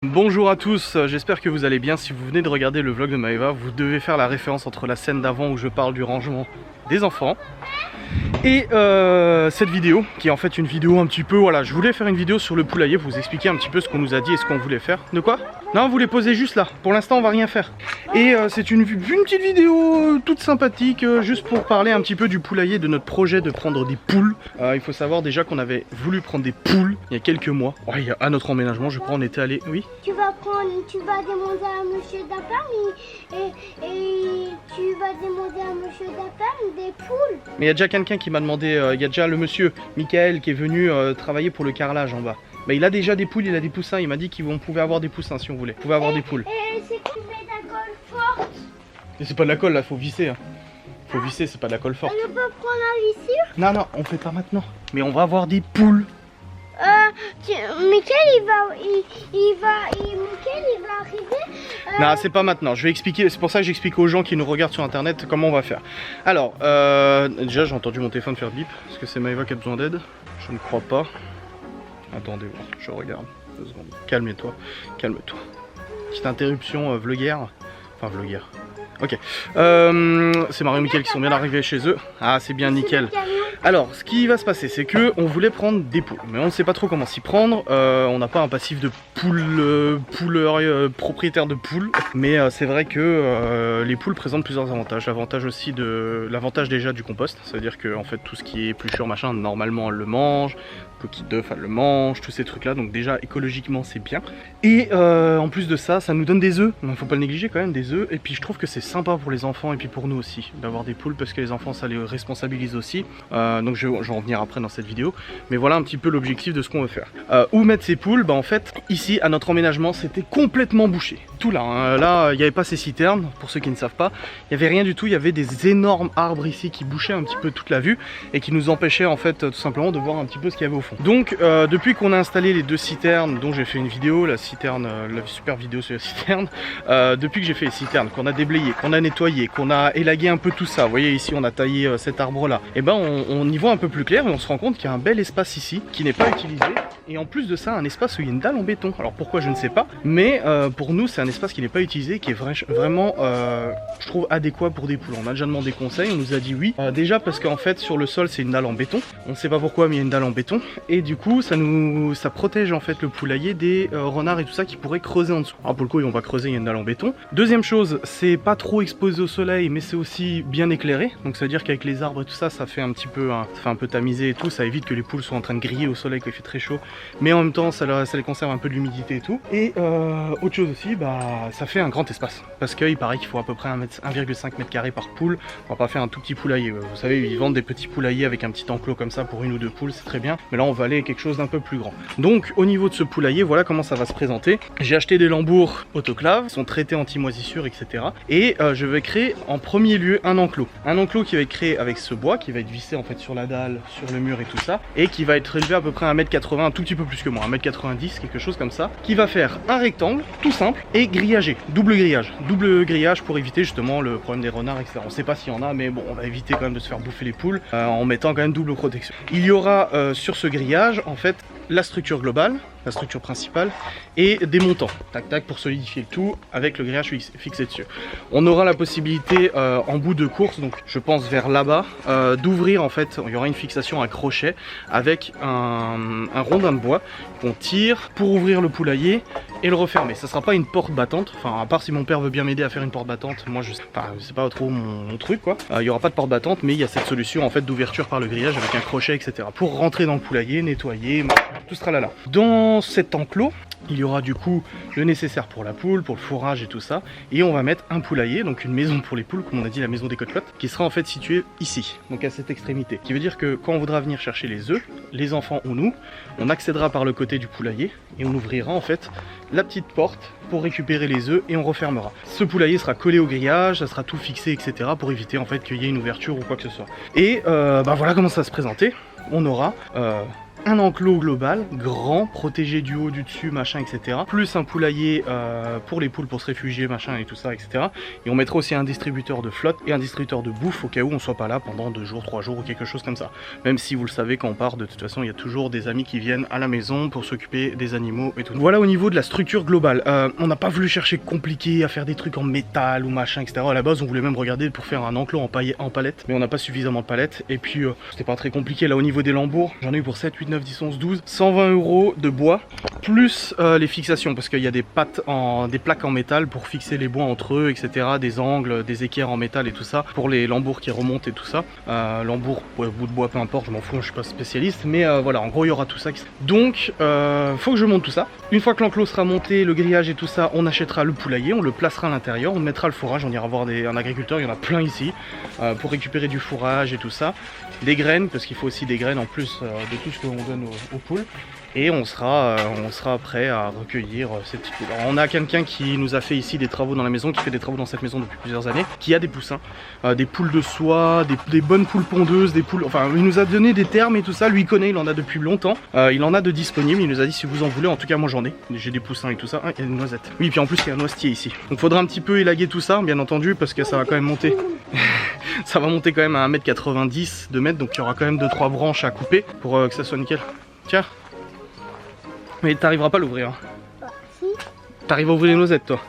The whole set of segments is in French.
Bonjour à tous, j'espère que vous allez bien. Si vous venez de regarder le vlog de Maëva, vous devez faire la référence entre la scène d'avant où je parle du rangement des enfants et cette vidéo qui est en fait une vidéo un petit peu, voilà, je voulais faire une vidéo sur le poulailler pour vous expliquer un petit peu ce qu'on nous a dit et ce qu'on voulait faire. De quoi? Non, vous les posez juste là, pour l'instant on va rien faire. Et c'est une petite vidéo toute sympathique, juste pour parler un petit peu du poulailler, de notre projet de prendre des poules. Il faut savoir déjà qu'on avait voulu prendre des poules il y a quelques mois. Ouais, à notre emménagement, je crois, on était allé... Oui. Tu vas demander à monsieur Dapam et tu vas demander à monsieur Dapam des poules. Mais il y a déjà quelqu'un qui m'a demandé, il y a déjà le monsieur Michael qui est venu travailler pour le carrelage en bas. Bah, il a déjà des poules, il a des poussins, il m'a dit qu'on pouvait avoir des poussins si on voulait. On pouvait avoir des poules. Et c'est qu'il met de la colle forte. Et c'est pas de la colle là, faut visser. Hein. Faut visser, c'est pas de la colle forte. On ne peut prendre la vissure. Non, non, on fait pas maintenant. Mais on va avoir des poules. Michael il va arriver. Non, c'est pas maintenant. Je vais expliquer. C'est pour ça que j'explique aux gens qui nous regardent sur internet comment on va faire. Alors, déjà j'ai entendu mon téléphone faire bip. Est-ce que c'est Maëva qui a besoin d'aide? Je ne crois pas. Attendez, je regarde. 2 secondes. Calme-toi, calme-toi. Petite interruption vloguère. Enfin vloguère. Ok. C'est Mario et Mickaël qui sont bien arrivés chez eux. Ah, c'est bien nickel. Alors, ce qui va se passer, c'est que on voulait prendre des poules, mais on ne sait pas trop comment s'y prendre. On n'a pas un passif de propriétaire de poules, mais c'est vrai que les poules présentent plusieurs avantages. L'avantage déjà du compost, ça veut dire que en fait tout ce qui est épluchure machin, normalement elle le mange. Coquille d'œuf, elle le mange, tous ces trucs là, donc déjà écologiquement c'est bien. Et en plus de ça, ça nous donne des œufs, donc faut pas le négliger quand même, des œufs. Et puis je trouve que c'est sympa pour les enfants et puis pour nous aussi d'avoir des poules, parce que les enfants ça les responsabilise aussi. Donc je vais en revenir après dans cette vidéo, mais voilà un petit peu l'objectif de ce qu'on veut faire. Où mettre ces poules? Bah en fait ici à notre emménagement c'était complètement bouché, tout là, hein. Là il n'y avait pas ces citernes, pour ceux qui ne savent pas, il n'y avait rien du tout, il y avait des énormes arbres ici qui bouchaient un petit peu toute la vue et qui nous empêchaient en fait tout simplement de voir un petit peu ce qu'il y avait au fond. Donc depuis qu'on a installé les 2 citernes dont j'ai fait une vidéo, la super vidéo sur la citerne, depuis que j'ai fait les citernes, qu'on a déblayé, qu'on a nettoyé, qu'on a élagué un peu tout ça, vous voyez ici on a taillé cet arbre là, et ben on y voit un peu plus clair et on se rend compte qu'il y a un bel espace ici qui n'est pas utilisé, et en plus de ça un espace où il y a une dalle en béton. Alors pourquoi je ne sais pas, mais pour nous c'est un espace qui n'est pas utilisé, qui est vraiment je trouve adéquat pour des poules. On a déjà demandé conseil, on nous a dit oui, déjà parce qu'en fait sur le sol c'est une dalle en béton, on ne sait pas pourquoi mais il y a une dalle en béton, et du coup ça protège en fait le poulailler des renards et tout ça qui pourraient creuser en dessous. Alors pour le coup ils vont pas creuser, il y a une dalle en béton. Deuxième chose, c'est pas trop exposé au soleil mais c'est aussi bien éclairé, donc ça veut dire qu'avec les arbres et tout ça, ça fait un petit peu tamisé et tout, ça évite que les poules soient en train de griller au soleil quand il fait très chaud, mais en même temps ça les conserve un peu de l'humidité et tout. Et autre chose aussi, bah ça fait un grand espace, parce qu'il paraît qu'il faut à peu près 1,5 m² par poule. On va pas faire un tout petit poulailler, vous savez ils vendent des petits poulaillers avec un petit enclos comme ça pour 1 ou 2 poules, c'est très bien, mais là on va aller quelque chose d'un peu plus grand. Donc au niveau de ce poulailler, voilà comment ça va se présenter. J'ai acheté des lambours autoclaves, ils sont traités anti-moisissure, etc. Et je vais créer en premier lieu un enclos qui va être créé avec ce bois, qui va être vissé en fait sur la dalle, sur le mur et tout ça, et qui va être élevé à peu près 1,80 m, un tout petit peu plus que moi, 1,90 m, quelque chose comme ça, qui va faire un rectangle tout simple et grillagé, double grillage pour éviter justement le problème des renards, etc. On sait pas s'il y en a, mais bon, on va éviter quand même de se faire bouffer les poules en mettant quand même double protection. Il y aura sur ce grillage en fait la structure globale, la structure principale, et des montants, tac tac, pour solidifier le tout avec le grillage fixé dessus. On aura la possibilité en bout de course, donc je pense vers là-bas, d'ouvrir en fait, il y aura une fixation à crochet avec un rondin de bois qu'on tire pour ouvrir le poulailler et le refermer. Ça sera pas une porte battante, enfin à part si mon père veut bien m'aider à faire une porte battante, moi c'est pas trop mon truc quoi. Il y aura pas de porte battante, mais il y a cette solution en fait d'ouverture par le grillage avec un crochet, etc. pour rentrer dans le poulailler, nettoyer, tout sera là. Dans cet enclos, il y aura du coup le nécessaire pour la poule, pour le fourrage et tout ça, et on va mettre un poulailler, donc une maison pour les poules, comme on a dit, la maison des cotelottes, qui sera en fait située ici, donc à cette extrémité. Qui veut dire que quand on voudra venir chercher les œufs, les enfants ou nous, on accédera par le côté du poulailler et on ouvrira en fait la petite porte pour récupérer les œufs et on refermera. Ce poulailler sera collé au grillage, ça sera tout fixé, etc. pour éviter en fait qu'il y ait une ouverture ou quoi que ce soit. Et bah voilà comment ça va se présenter. On aura un enclos global, grand, protégé du haut, du dessus, machin, etc. Plus un poulailler pour les poules pour se réfugier, machin et tout ça, etc. Et on mettra aussi un distributeur de flotte et un distributeur de bouffe au cas où on soit pas là pendant 2 jours, 3 jours ou quelque chose comme ça. Même si vous le savez, quand on part, de toute façon, il y a toujours des amis qui viennent à la maison pour s'occuper des animaux et tout. Voilà au niveau de la structure globale. On n'a pas voulu chercher compliqué à faire des trucs en métal ou machin, etc. À la base, on voulait même regarder pour faire un enclos en palette, mais on n'a pas suffisamment de palettes. Et puis, c'était pas très compliqué. Là, au niveau des lambeaux, j'en ai eu pour 7, 8, 9, 10, 11, 12, 120 € de bois, plus les fixations, parce qu'il y a des des plaques en métal pour fixer les bois entre eux, etc. Des angles, des équerres en métal et tout ça, pour les lambours qui remontent et tout ça. Lambours, ouais, bout de bois, peu importe, je m'en fous, je suis pas spécialiste, mais voilà, en gros, il y aura tout ça. Donc, faut que je monte tout ça. Une fois que l'enclos sera monté, le grillage et tout ça, on achètera le poulailler, on le placera à l'intérieur, on mettra le fourrage, on ira voir un agriculteur, il y en a plein ici, pour récupérer du fourrage et tout ça. Des graines, parce qu'il faut aussi des graines en plus de tout ce que l'on donne aux poules. Et on sera prêt à recueillir ces petits poules. Alors, on a quelqu'un qui nous a fait ici des travaux dans la maison, qui fait des travaux dans cette maison depuis plusieurs années, qui a des poussins, des poules de soie, des bonnes poules pondeuses, des poules... Enfin, il nous a donné des termes et tout ça, lui il connaît, il en a depuis longtemps. Il en a de disponibles, il nous a dit si vous en voulez, en tout cas moi j'en ai. J'ai des poussins et tout ça. Ah, il y a des noisettes. Oui, puis en plus il y a un noisetier ici. Donc faudra un petit peu élaguer tout ça, bien entendu, parce que ça va quand même monter. Ça va monter quand même à 1,90 m, 2 m, donc il y aura quand même 2-3 branches à couper pour que ça soit nickel. Tiens. Mais t'arriveras pas à l'ouvrir. Hein. Si. T'arrives à ouvrir les noisettes, toi?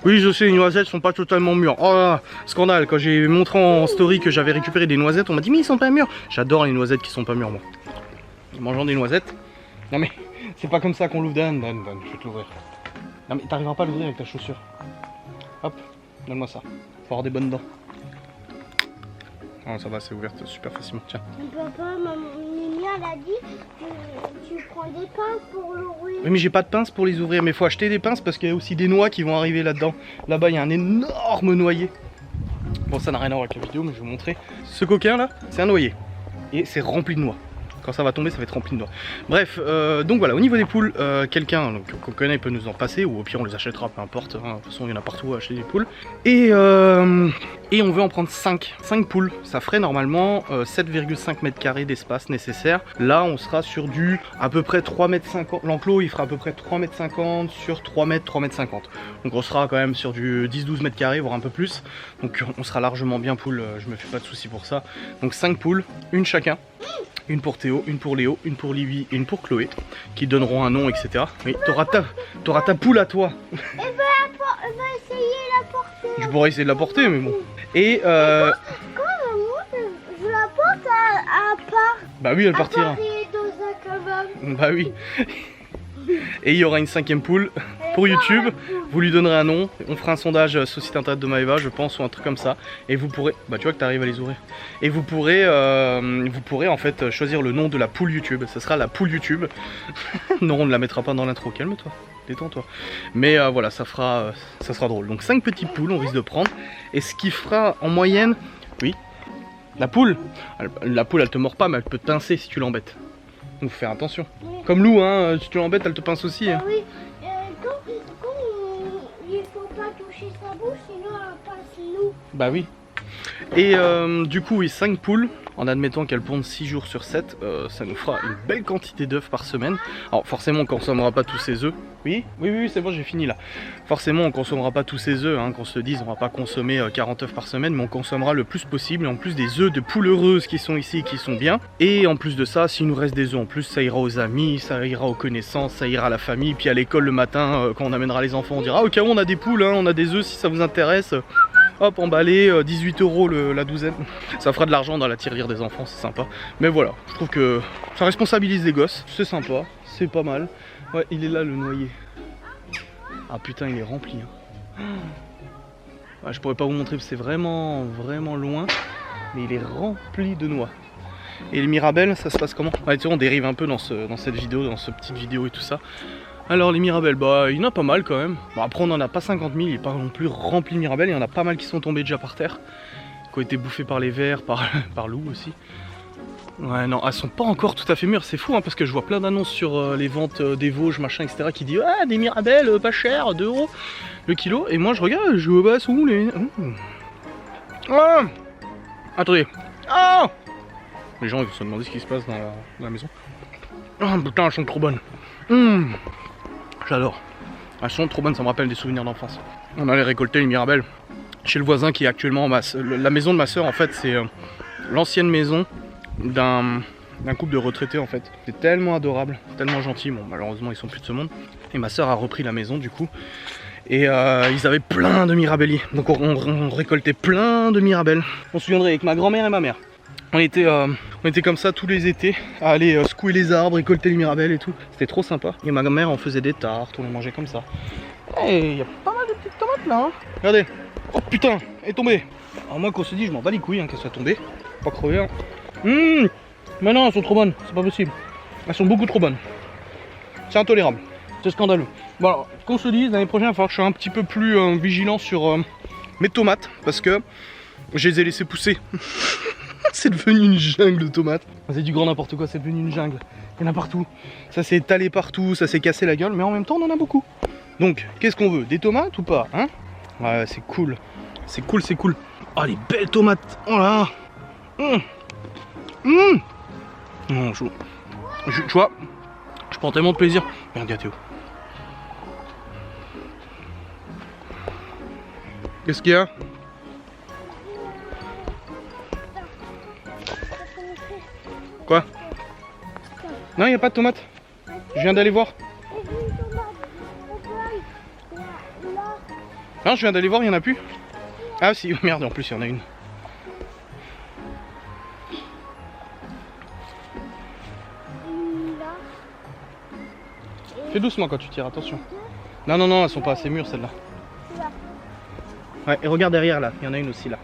Oui, je sais, les noisettes sont pas totalement mûres. Oh là là, scandale. Quand j'ai montré en story que j'avais récupéré des noisettes, on m'a dit mais ils sont pas mûrs. J'adore les noisettes qui sont pas mûres, moi. Mangeant des noisettes. Non mais, c'est pas comme ça qu'on l'ouvre. Dan, je vais te l'ouvrir. Non mais t'arriveras pas à l'ouvrir avec ta chaussure. Hop, donne-moi ça. Faut avoir des bonnes dents. Oh, ça va, c'est ouvert super facilement. Tiens. Papa, Mimi, elle a dit tu prends des pinces pour l'ouvrir. Oui, mais j'ai pas de pinces pour les ouvrir, mais faut acheter des pinces parce qu'il y a aussi des noix qui vont arriver là-dedans. Là-bas, il y a un énorme noyer. Bon, ça n'a rien à voir avec la vidéo, mais je vais vous montrer. Ce coquin là, c'est un noyer. Et c'est rempli de noix. Quand ça va tomber, ça va être rempli de noix. Bref, donc voilà, au niveau des poules, quelqu'un qu'on connaît peut nous en passer, ou au pire on les achètera, peu importe. Hein. De toute façon, il y en a partout à acheter des poules. Et on veut en prendre 5 poules. Ça ferait normalement 7,5 m² d'espace nécessaire. Là, on sera sur du à peu près 3,50 m. L'enclos, il fera à peu près 3,50 m sur 3 m, 3,50 m. Donc on sera quand même sur du 10-12 m², voire un peu plus. Donc on sera largement bien poules, je me fais pas de soucis pour ça. Donc 5 poules, une chacun. Une pour Théo, une pour Léo, une pour Livy et une pour Chloé, qui donneront un nom, etc. Oui, t'auras ta poule à toi. Elle va essayer de la porter. Je pourrais essayer de la porter, mais bon. Et quand je la porte à part. Bah oui, elle partira. Dans un kebab. Bah oui. Et il y aura une 5e poule pour YouTube. Vous lui donnerez un nom. On fera un sondage sur le site internet de Maeva, je pense, ou un truc comme ça. Et vous pourrez. Bah, tu vois que tu arrives à les ouvrir. Et vous pourrez en fait choisir le nom de la poule YouTube. Ce sera la poule YouTube. Non, on ne la mettra pas dans l'intro. Calme-toi. Détends-toi. Mais voilà, ça sera drôle. Donc 5 petites poules, on risque de prendre. Et ce qui fera en moyenne. Oui. La poule, elle te mord pas, mais elle peut te pincer si tu l'embêtes. Donc faut faire attention. Oui. Comme Lou, hein, si tu l'embêtes, elle te pince aussi. Hein. Oui, il faut pas toucher sa bouche, sinon elle pince Lou. Bah oui. Et du coup, oui, 5 poules. En admettant qu'elles pondent 6 jours sur 7, ça nous fera une belle quantité d'œufs par semaine. Alors forcément, on consommera pas tous ces œufs. Oui, c'est bon, j'ai fini là. Forcément, on consommera pas tous ces œufs, hein, qu'on se dise, on va pas consommer 40 œufs par semaine, mais on consommera le plus possible. En plus des œufs de poules heureuses qui sont ici, qui sont bien. Et en plus de ça, s'il nous reste des œufs en plus, ça ira aux amis, ça ira aux connaissances, ça ira à la famille. Puis à l'école le matin, quand on amènera les enfants, on dira, au cas où on a des poules, hein, on a des œufs si ça vous intéresse. Hop, emballé, 18 € la douzaine. Ça fera de l'argent dans la tirelire des enfants, c'est sympa. Mais voilà, je trouve que ça responsabilise les gosses, c'est sympa, c'est pas mal. Ouais, il est là le noyer. Ah putain, il est rempli. Hein. Ouais, je pourrais pas vous montrer parce que c'est vraiment loin. Mais il est rempli de noix. Et les mirabelles, ça se passe comment? Ouais, tu sais, on dérive un peu dans cette vidéo, dans cette petite vidéo et tout ça. Alors les mirabelles, bah il y en a pas mal quand même. Bon, après on en a pas 50 000, il n'est pas non plus rempli de mirabelles. Il y en a pas mal qui sont tombés déjà par terre, qui ont été bouffés par les vers, par Lou aussi. Ouais non, elles sont pas encore tout à fait mûres, c'est fou hein, parce que je vois plein d'annonces sur les ventes des Vosges, machin, etc. qui disent ah des mirabelles pas cher, 2 € le kilo. Et moi je regarde, je vois bah sont où les... Ah attendez. Ah les gens ils vont se demander ce qui se passe dans la maison. Oh putain, elles sont trop bonnes. J'adore. Elles sont trop bonnes, ça me rappelle des souvenirs d'enfance. On allait récolter les mirabelles chez le voisin qui est actuellement la maison de ma soeur. En fait, c'est l'ancienne maison d'un couple de retraités en fait. C'est tellement adorable, tellement gentil. Bon, malheureusement, ils sont plus de ce monde. Et ma soeur a repris la maison du coup. Et ils avaient plein de mirabelliers. Donc on récoltait plein de mirabelles. On se souviendrait avec ma grand-mère et ma mère. On était comme ça tous les étés à aller secouer les arbres, récolter les mirabelles et tout. C'était trop sympa. Et ma mère en faisait des tartes, on les mangeait comme ça. Et il y a pas mal de petites tomates là. Hein. Regardez. Oh putain, elle est tombée. Alors moi qu'on se dit, je m'en bats les couilles hein, qu'elle soit tombée. Pas crever. Hein. Mais non, elles sont trop bonnes, c'est pas possible. Elles sont beaucoup trop bonnes. C'est intolérable. C'est scandaleux. Bon alors, qu'on se dise, l'année prochaine, il va falloir que je sois un petit peu plus vigilant sur mes tomates. Parce que je les ai laissées pousser. C'est devenu une jungle de tomates. C'est du grand n'importe quoi, c'est devenu une jungle. Il y en a partout. Ça s'est étalé partout, ça s'est cassé la gueule, mais en même temps on en a beaucoup. Donc, qu'est-ce qu'on veut? Des tomates ou pas hein? Ouais, c'est cool. C'est cool, c'est cool. Oh, les belles tomates. Oh là. Non, tu vois, je prends tellement de plaisir. Regarde Théo. Qu'est-ce qu'il y a? Quoi? Non, il n'y a pas de tomates. Je viens d'aller voir. Non, je viens d'aller voir, il n'y en a plus. Ah si, merde, en plus il y en a une. Fais doucement quand tu tires, attention. Non, non, non, elles sont pas assez mûres celles-là. Ouais, et regarde derrière là, il y en a une aussi là.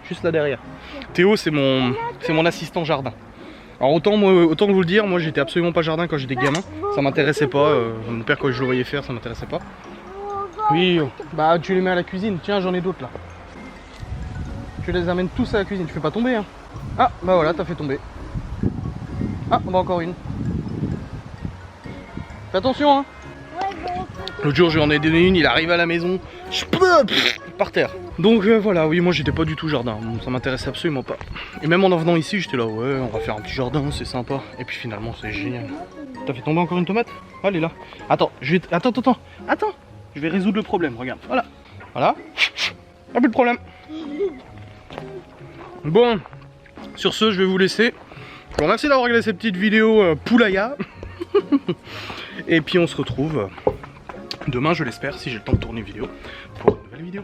Juste là derrière. Théo, c'est mon assistant jardin. Alors autant vous le dire, moi j'étais absolument pas jardin quand j'étais gamin. Ça m'intéressait pas. Mon père quand je le voyais faire, ça m'intéressait pas. Oui, bah tu les mets à la cuisine. Tiens, j'en ai d'autres là. Tu les amènes tous à la cuisine. Tu fais pas tomber hein. Ah, bah voilà, t'as fait tomber. Ah, bah encore une. Fais attention hein. L'autre jour j'en ai donné une, il arrive à la maison. Par terre. Donc voilà, oui, moi j'étais pas du tout jardin. Ça m'intéressait absolument pas. Et même en venant ici, j'étais là, ouais, on va faire un petit jardin, c'est sympa. Et puis finalement, c'est génial. T'as fait tomber encore une tomate? Oh, elle est là. Attends, attends. Je vais résoudre le problème, regarde. Voilà. Voilà. Y'a plus de problème. Bon, sur ce, je vais vous laisser. Je vous remercie d'avoir regardé cette petite vidéo poulailla. Et puis on se retrouve demain, je l'espère, si j'ai le temps de tourner une vidéo, pour une nouvelle vidéo.